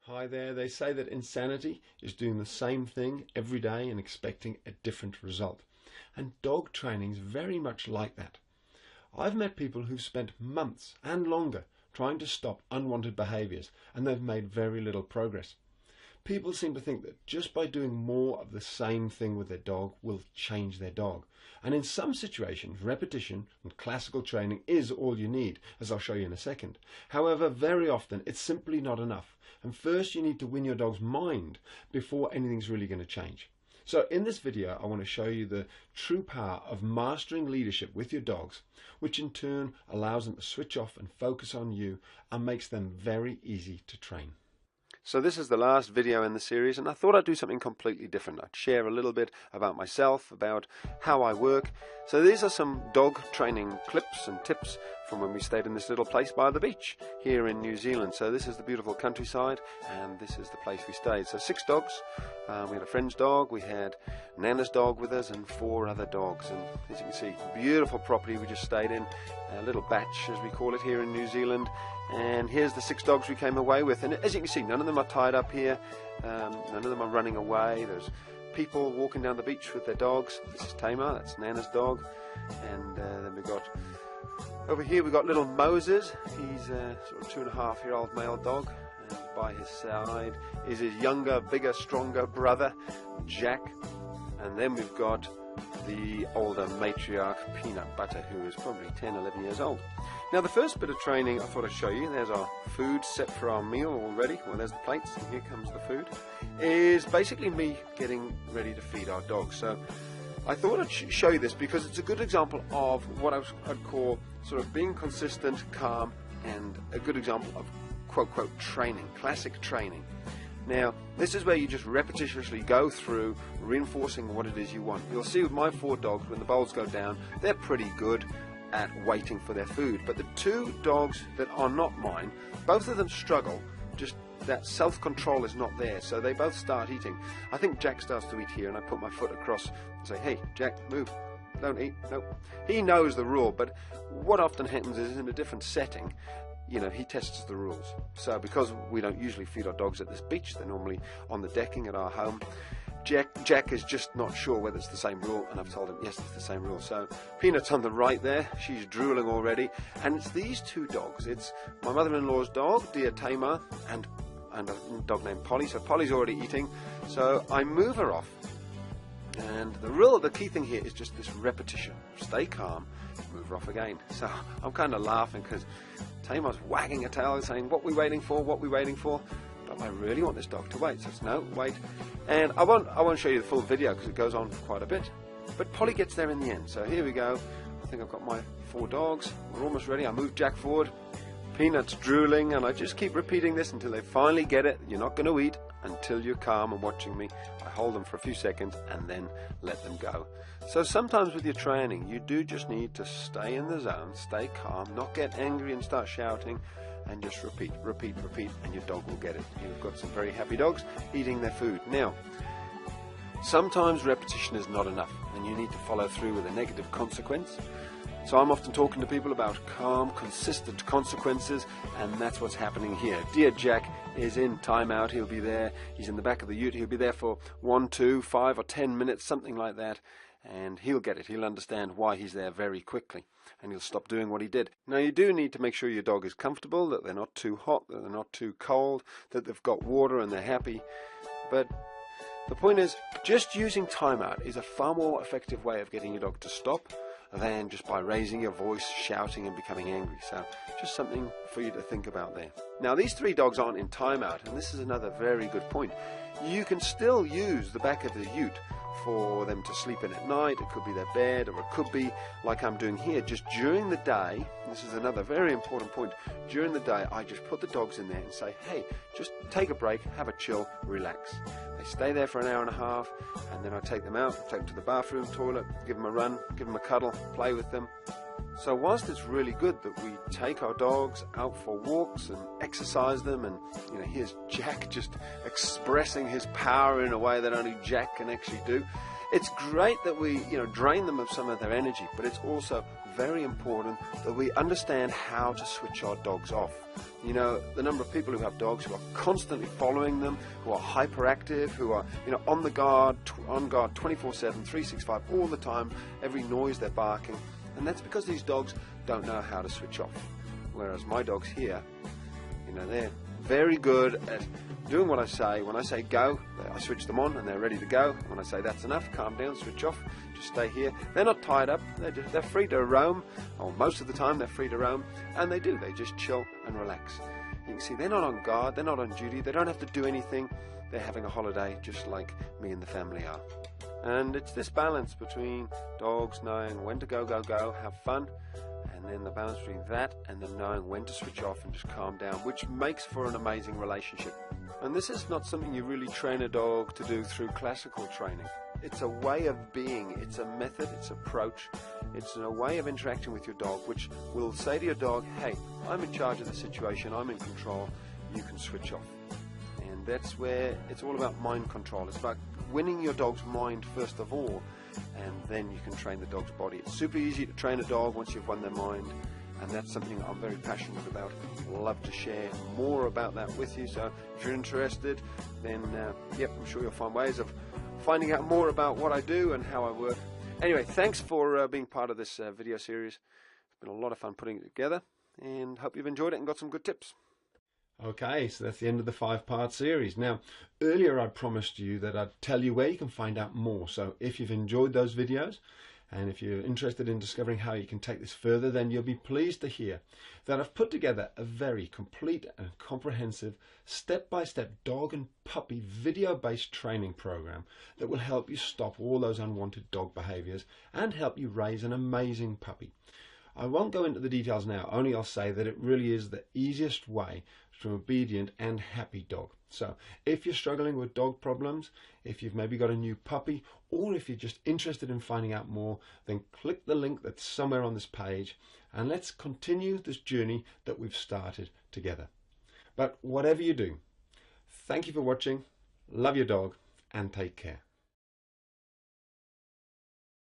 Hi there. They say that insanity is doing the same thing every day and expecting a different result. And dog training is very much like that. I've met people who've spent months and longer trying to stop unwanted behaviours, and they've made very little progress. People seem to think that just by doing more of the same thing with their dog will change their dog. And in some situations, repetition and classical training is all you need, as I'll show you in a second. However, very often it's simply not enough. And first you need to win your dog's mind before anything's really going to change. So in this video, I want to show you the true power of mastering leadership with your dogs, which in turn allows them to switch off and focus on you and makes them very easy to train. So this is the last video in the series, and I thought I'd do something completely different. I'd share a little bit about myself, about how I work. So these are some dog training clips and tips from when we stayed in this little place by the beach here in New Zealand. So this is the beautiful countryside, and this is the place we stayed. So 6 dogs. We had a friend's dog, we had Nana's dog with us, and 4 other dogs. And as you can see, beautiful property we just stayed in, a little batch as we call it here in New Zealand. And here's the 6 dogs we came away with, and as you can see, none of them are tied up here, none of them are running away. There's people walking down the beach with their dogs. This is Tamar, that's Nana's dog. And then we've got over here, we've got little Moses. He's a sort of 2.5-year-old male dog, and by his side is his younger, bigger, stronger brother Jack. And then we've got the older matriarch Peanut Butter, who is probably 10, 11 years old. Now the first bit of training I thought I'd show you, there's our food set for our meal already. Well, there's the plates, and here comes the food. Is basically me getting ready to feed our dogs. So I thought I'd show you this because it's a good example of what I'd call sort of being consistent, calm, and a good example of quote training, classic training. Now, this is where you just repetitiously go through reinforcing what it is you want. You'll see with my 4 dogs, when the bowls go down, they're pretty good at waiting for their food. But the 2 dogs that are not mine, both of them struggle. Just that self-control is not there, so they both start eating. I think Jack starts to eat here, and I put my foot across and say, "Hey, Jack, move. Don't eat." Nope. He knows the rule, but what often happens is in a different setting, you know, he tests the rules. So because we don't usually feed our dogs at this beach, they're normally on the decking at our home, Jack is just not sure whether it's the same rule, and I've told him, yes, it's the same rule. So Peanut's on the right there, she's drooling already, and it's these 2 dogs. It's my mother-in-law's dog, dear Tamar, and a dog named Polly. So Polly's already eating, so I move her off. And the key thing here is just this repetition. Stay calm, move her off again. So I'm kind of laughing because Tamar's wagging her tail saying, "What we waiting for? What we waiting for?" But I really want this dog to wait. So it's no, wait. And I won't show you the full video because it goes on for quite a bit. But Polly gets there in the end. So here we go. I think I've got my 4 dogs. We're almost ready. I move Jack forward. Peanut's drooling, and I just keep repeating this until they finally get it. You're not going to eat until you're calm and watching me. I hold them for a few seconds and then let them go. So sometimes with your training, you do just need to stay in the zone, stay calm, not get angry and start shouting, and just repeat, and your dog will get it. You've got some very happy dogs eating their food. Now, sometimes repetition is not enough, and you need to follow through with a negative consequence. So I'm often talking to people about calm, consistent consequences, and that's what's happening here. Dear Jack is in timeout. He'll be there. He's in the back of the ute. He'll be there for 1, 2, 5 or 10 minutes, something like that, and he'll get it. He'll understand why he's there very quickly, and he'll stop doing what he did. Now, you do need to make sure your dog is comfortable, that they're not too hot, that they're not too cold, that they've got water and they're happy. But the point is, just using timeout is a far more effective way of getting your dog to stop than just by raising your voice, shouting and becoming angry. So just something for you to think about there. Now, these 3 dogs aren't in timeout, and this is another very good point. You can still use the back of the ute for them to sleep in at night. It could be their bed, or it could be like I'm doing here, just during the day. This is another very important point. During the day, I just put the dogs in there and say, "Hey, just take a break, have a chill, relax." They stay there for an hour and a half, and then I take them out, take them to the bathroom, toilet, give them a run, give them a cuddle, play with them. So whilst it's really good that we take our dogs out for walks and exercise them, and you know, here's Jack just expressing his power in a way that only Jack can actually do. It's great that we, drain them of some of their energy, but it's also very important that we understand how to switch our dogs off. You know, the number of people who have dogs who are constantly following them, who are hyperactive, who are, on guard 24/7, 365 all the time, every noise they're barking. And that's because these dogs don't know how to switch off. Whereas my dogs here, they're very good at doing what I say. When I say go, I switch them on and they're ready to go. When I say that's enough, calm down, switch off, just stay here. They're not tied up, they're free to roam, or most of the time they're free to roam, and they just chill and relax. You can see they're not on guard, they're not on duty, they don't have to do anything. They're having a holiday just like me and the family are. And it's this balance between dogs knowing when to go, have fun, and then the balance between that and them knowing when to switch off and just calm down, which makes for an amazing relationship. And this is not something you really train a dog to do through classical training. It's a way of being, it's a method, it's an approach, it's a way of interacting with your dog, which will say to your dog, hey, I'm in charge of the situation, I'm in control, you can switch off. And that's where it's all about mind control. It's about winning your dog's mind first of all, and then you can train the dog's body. It's super easy to train a dog once you've won their mind, and that's something I'm very passionate about. I'd love to share more about that with you, so if you're interested, then I'm sure you'll find ways of finding out more about what I do and how I work. Anyway, thanks for being part of this video series. It's been a lot of fun putting it together, and hope you've enjoyed it and got some good tips. Okay, so that's the end of the 5-part series. Now, earlier I promised you that I'd tell you where you can find out more. So if you've enjoyed those videos, and if you're interested in discovering how you can take this further, then you'll be pleased to hear that I've put together a very complete and comprehensive step-by-step dog and puppy video-based training program that will help you stop all those unwanted dog behaviors and help you raise an amazing puppy. I won't go into the details now, only I'll say that it really is the easiest way to an obedient and happy dog. So if you're struggling with dog problems, if you've maybe got a new puppy, or if you're just interested in finding out more, then click the link that's somewhere on this page and let's continue this journey that we've started together. But whatever you do, thank you for watching, love your dog, and take care.